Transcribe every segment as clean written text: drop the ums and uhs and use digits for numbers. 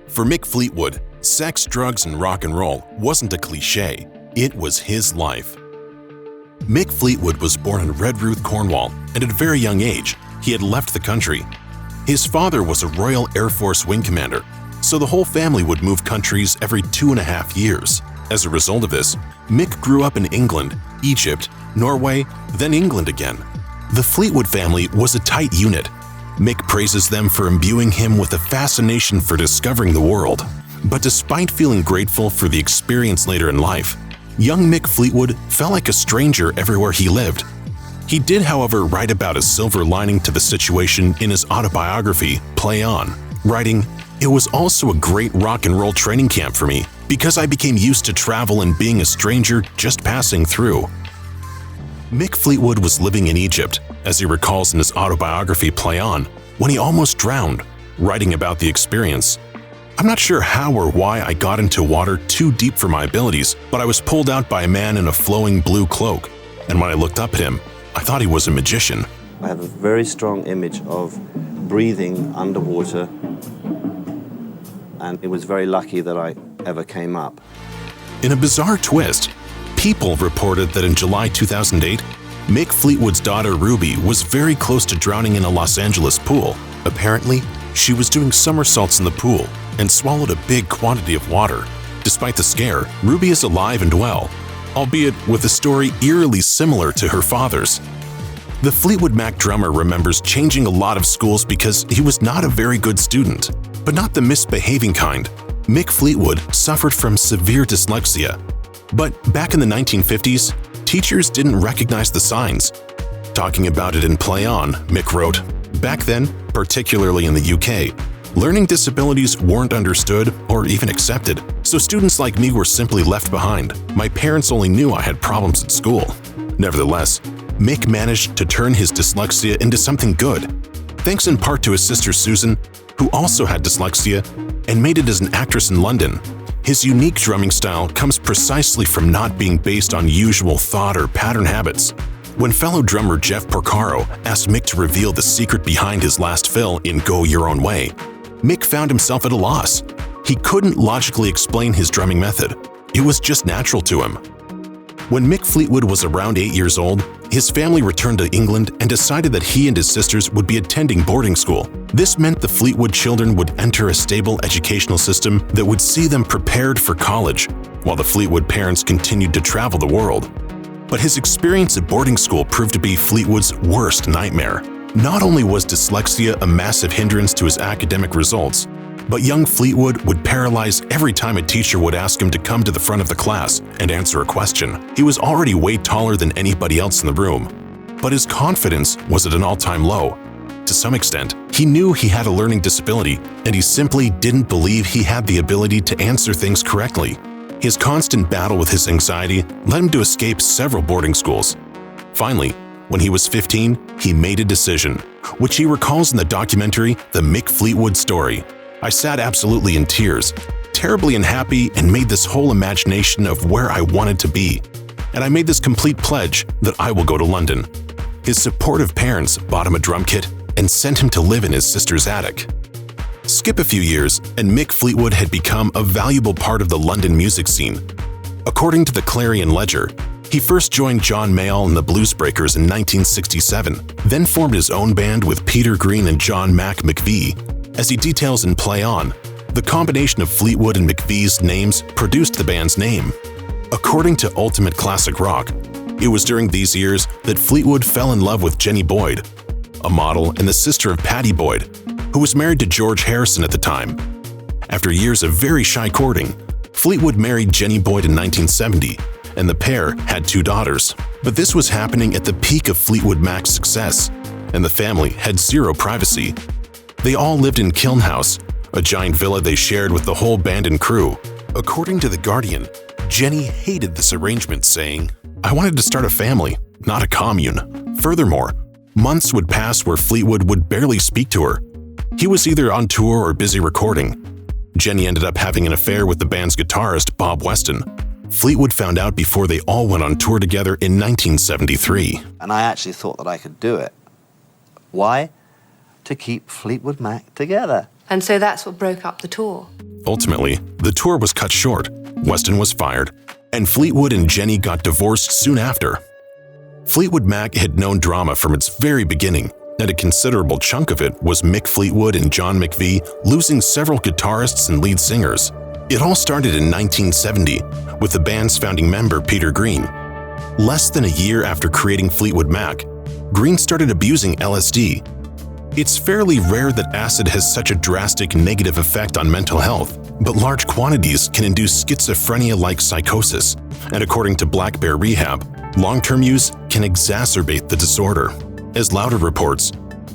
For Mick Fleetwood, sex, drugs, and rock and roll wasn't a cliche, it was his life. Mick Fleetwood was born in Redruth, Cornwall, and at a very young age, he had left the country. His father was a Royal Air Force wing commander, so the whole family would move countries every 2.5 years. As a result of this, Mick grew up in England, Egypt, Norway, then England again. The Fleetwood family was a tight unit. Mick praises them for imbuing him with a fascination for discovering the world. But despite feeling grateful for the experience later in life, young Mick Fleetwood felt like a stranger everywhere he lived. He did, however, write about a silver lining to the situation in his autobiography, Play On, writing, "It was also a great rock and roll training camp for me because I became used to travel and being a stranger just passing through." Mick Fleetwood was living in Egypt, as he recalls in his autobiography Play On, when he almost drowned, writing about the experience. "I'm not sure how or why I got into water too deep for my abilities, but I was pulled out by a man in a flowing blue cloak, and when I looked up at him, I thought he was a magician." I have a very strong image of breathing underwater, and it was very lucky that I ever came up. In a bizarre twist, People reported that in July 2008, Mick Fleetwood's daughter Ruby was very close to drowning in a Los Angeles pool. Apparently, she was doing somersaults in the pool and swallowed a big quantity of water. Despite the scare, Ruby is alive and well, albeit with a story eerily similar to her father's. The Fleetwood Mac drummer remembers changing a lot of schools because he was not a very good student, but not the misbehaving kind. Mick Fleetwood suffered from severe dyslexia. But back in the 1950s, teachers didn't recognize the signs. Talking about it in Play On, Mick wrote, "Back then, particularly in the UK, learning disabilities weren't understood or even accepted, so students like me were simply left behind. My parents only knew I had problems at school." Nevertheless, Mick managed to turn his dyslexia into something good, thanks in part to his sister Susan, who also had dyslexia and made it as an actress in London. His unique drumming style comes precisely from not being based on usual thought or pattern habits. When fellow drummer Jeff Porcaro asked Mick to reveal the secret behind his last fill in Go Your Own Way, Mick found himself at a loss. He couldn't logically explain his drumming method. It was just natural to him. When Mick Fleetwood was around 8 years old, his family returned to England and decided that he and his sisters would be attending boarding school. This meant the Fleetwood children would enter a stable educational system that would see them prepared for college, while the Fleetwood parents continued to travel the world. But his experience at boarding school proved to be Fleetwood's worst nightmare. Not only was dyslexia a massive hindrance to his academic results, but young Fleetwood would paralyze every time a teacher would ask him to come to the front of the class and answer a question. He was already way taller than anybody else in the room, but his confidence was at an all-time low. To some extent, he knew he had a learning disability, and he simply didn't believe he had the ability to answer things correctly. His constant battle with his anxiety led him to escape several boarding schools. Finally, when he was 15, he made a decision, which he recalls in the documentary The Mick Fleetwood Story. "I sat absolutely in tears, terribly unhappy, and made this whole imagination of where I wanted to be. And I made this complete pledge that I will go to London." His supportive parents bought him a drum kit and sent him to live in his sister's attic. Skip a few years, and Mick Fleetwood had become a valuable part of the London music scene. According to the Clarion Ledger, he first joined John Mayall and the Bluesbreakers in 1967, then formed his own band with Peter Green and John Mac McVie. As he details in Play On, the combination of Fleetwood and McVie's names produced the band's name. According to Ultimate Classic Rock, it was during these years that Fleetwood fell in love with Jenny Boyd, a model and the sister of Pattie Boyd, who was married to George Harrison at the time. After years of very shy courting, Fleetwood married Jenny Boyd in 1970, and the pair had 2 daughters. But this was happening at the peak of Fleetwood Mac's success, and the family had zero privacy. They all lived in Kiln House, a giant villa they shared with the whole band and crew. According to The Guardian, Jenny hated this arrangement, saying, "I wanted to start a family, not a commune." Furthermore, months would pass where Fleetwood would barely speak to her. He was either on tour or busy recording. Jenny ended up having an affair with the band's guitarist, Bob Weston. Fleetwood found out before they all went on tour together in 1973. And I actually thought that I could do it. Why? To keep Fleetwood Mac together. And so that's what broke up the tour. Ultimately, the tour was cut short, Weston was fired, and Fleetwood and Jenny got divorced soon after. Fleetwood Mac had known drama from its very beginning, and a considerable chunk of it was Mick Fleetwood and John McVie losing several guitarists and lead singers. It all started in 1970 with the band's founding member Peter Green. Less than a year after creating Fleetwood Mac, Green started abusing LSD. It's fairly rare that acid has such a drastic negative effect on mental health, but large quantities can induce schizophrenia-like psychosis, and according to Black Bear Rehab, long-term use can exacerbate the disorder. As Lauder reports,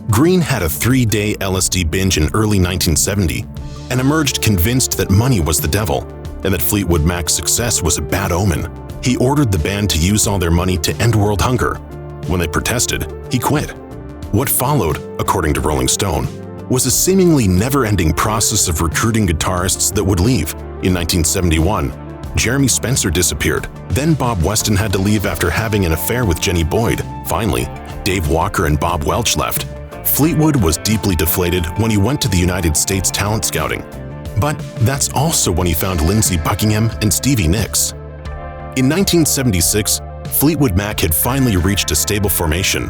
Green had a 3-day LSD binge in early 1970 and emerged convinced that money was the devil and that Fleetwood Mac's success was a bad omen. He ordered the band to use all their money to end world hunger. When they protested, he quit. What followed, according to Rolling Stone, was a seemingly never-ending process of recruiting guitarists that would leave. In 1971, Jeremy Spencer disappeared. Then Bob Weston had to leave after having an affair with Jenny Boyd. Finally, Dave Walker and Bob Welch left. Fleetwood was deeply deflated when he went to the United States talent scouting. But that's also when he found Lindsey Buckingham and Stevie Nicks. In 1976, Fleetwood Mac had finally reached a stable formation.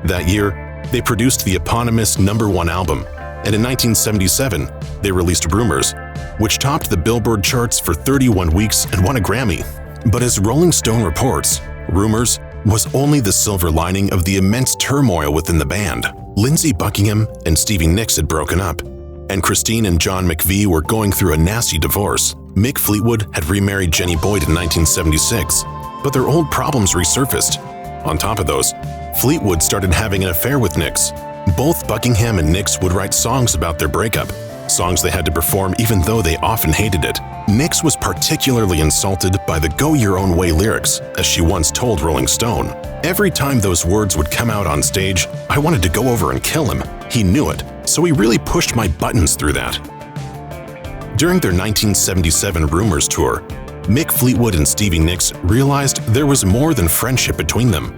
That year, they produced the eponymous #1 album, and in 1977, they released Rumors, which topped the Billboard charts for 31 weeks and won a Grammy. But as Rolling Stone reports, Rumors was only the silver lining of the immense turmoil within the band. Lindsey Buckingham and Stevie Nicks had broken up, and Christine and John McVie were going through a nasty divorce. Mick Fleetwood had remarried Jenny Boyd in 1976, but their old problems resurfaced. On top of those, Fleetwood started having an affair with Nicks. Both Buckingham and Nicks would write songs about their breakup, songs they had to perform even though they often hated it. Nicks was particularly insulted by the "Go Your Own Way" lyrics, as she once told Rolling Stone. "Every time those words would come out on stage, I wanted to go over and kill him. He knew it, so he really pushed my buttons through that." During their 1977 Rumors tour, Mick Fleetwood and Stevie Nicks realized there was more than friendship between them.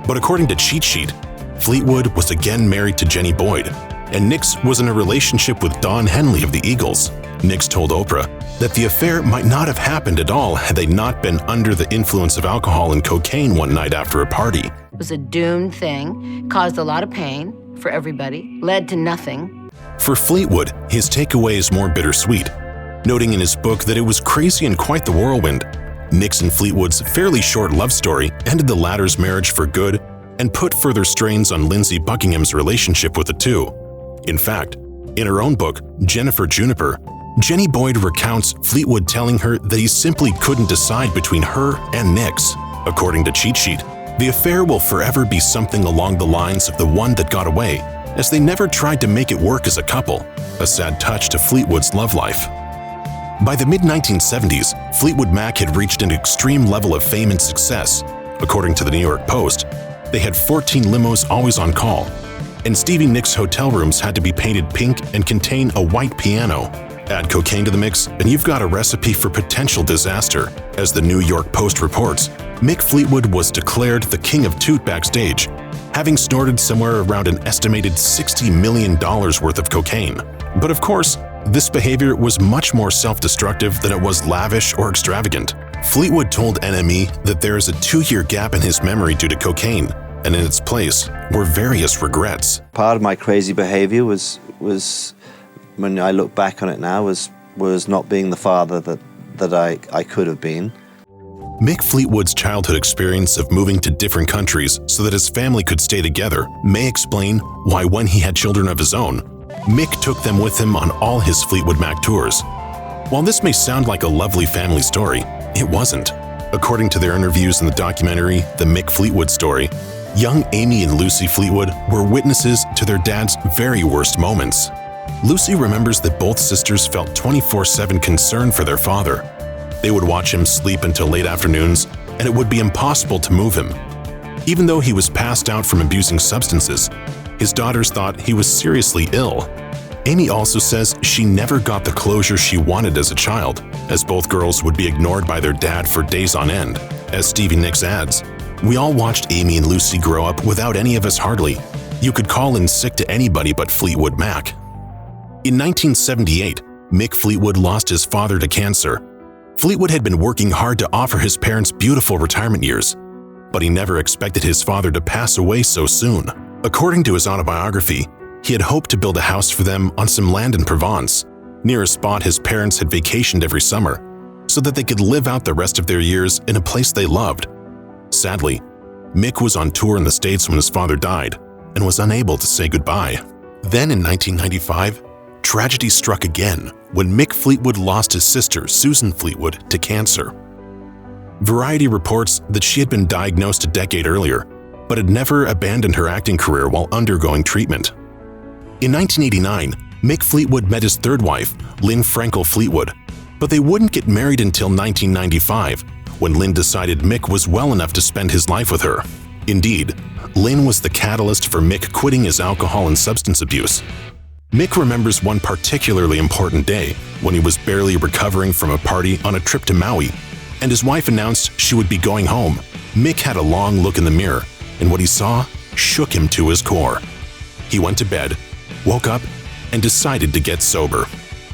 But according to Cheat Sheet, Fleetwood was again married to Jenny Boyd, and Nicks was in a relationship with Don Henley of the Eagles. Nicks told Oprah that the affair might not have happened at all had they not been under the influence of alcohol and cocaine one night after a party. It was a doomed thing, caused a lot of pain for everybody, led to nothing. For Fleetwood, his takeaway is more bittersweet, noting in his book that it was crazy and quite the whirlwind. Nicks and Fleetwood's fairly short love story ended the latter's marriage for good and put further strains on Lindsey Buckingham's relationship with the two. In fact, in her own book, Jennifer Juniper, Jenny Boyd recounts Fleetwood telling her that he simply couldn't decide between her and Nicks. According to Cheat Sheet, the affair will forever be something along the lines of the one that got away, as they never tried to make it work as a couple, a sad touch to Fleetwood's love life. By the mid-1970s, Fleetwood Mac had reached an extreme level of fame and success. According to the New York Post, they had 14 limos always on call, and Stevie Nicks' hotel rooms had to be painted pink and contain a white piano. Add cocaine to the mix, and you've got a recipe for potential disaster. As the New York Post reports, Mick Fleetwood was declared the King of Toot backstage, having snorted somewhere around an estimated $60 million worth of cocaine. But of course, this behavior was much more self-destructive than it was lavish or extravagant. Fleetwood told NME that there is a 2-year gap in his memory due to cocaine, and in its place were various regrets. Part of my crazy behavior was when I look back on it now, was not being the father that I could have been. Mick Fleetwood's childhood experience of moving to different countries so that his family could stay together may explain why when he had children of his own, Mick took them with him on all his Fleetwood Mac tours. While this may sound like a lovely family story, it wasn't. According to their interviews in the documentary The Mick Fleetwood Story, young Amy and Lucy Fleetwood were witnesses to their dad's very worst moments. Lucy remembers that both sisters felt 24/7 concern for their father. They would watch him sleep until late afternoons, and it would be impossible to move him. Even though he was passed out from abusing substances, his daughters thought he was seriously ill. Amy also says she never got the closure she wanted as a child, as both girls would be ignored by their dad for days on end. As Stevie Nicks adds, "We all watched Amy and Lucy grow up without any of us hardly. You could call in sick to anybody but Fleetwood Mac." In 1978, Mick Fleetwood lost his father to cancer. Fleetwood had been working hard to offer his parents beautiful retirement years, but he never expected his father to pass away so soon. According to his autobiography, he had hoped to build a house for them on some land in Provence, near a spot his parents had vacationed every summer, so that they could live out the rest of their years in a place they loved. Sadly, Mick was on tour in the States when his father died and was unable to say goodbye. Then in 1995, tragedy struck again when Mick Fleetwood lost his sister, Susan Fleetwood, to cancer. Variety reports that she had been diagnosed a decade earlier, but had never abandoned her acting career while undergoing treatment. In 1989, Mick Fleetwood met his third wife, Lynn Frankel Fleetwood, but they wouldn't get married until 1995, when Lynn decided Mick was well enough to spend his life with her. Indeed, Lynn was the catalyst for Mick quitting his alcohol and substance abuse. Mick remembers one particularly important day when he was barely recovering from a party on a trip to Maui, and his wife announced she would be going home. Mick had a long look in the mirror, and what he saw shook him to his core. He went to bed, woke up, and decided to get sober.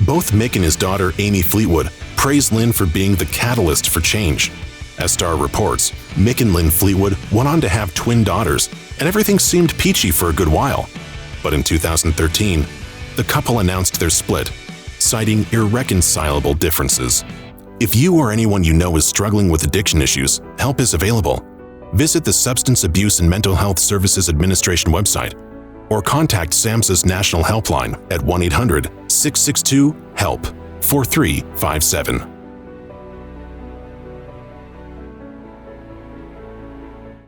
Both Mick and his daughter, Amy Fleetwood, praised Lynn for being the catalyst for change. As Star reports, Mick and Lynn Fleetwood went on to have twin daughters, and everything seemed peachy for a good while. But in 2013, the couple announced their split, citing irreconcilable differences. If you or anyone you know is struggling with addiction issues, help is available. Visit the Substance Abuse and Mental Health Services Administration website, or contact SAMHSA's National Helpline at 1-800-662-HELP 4357.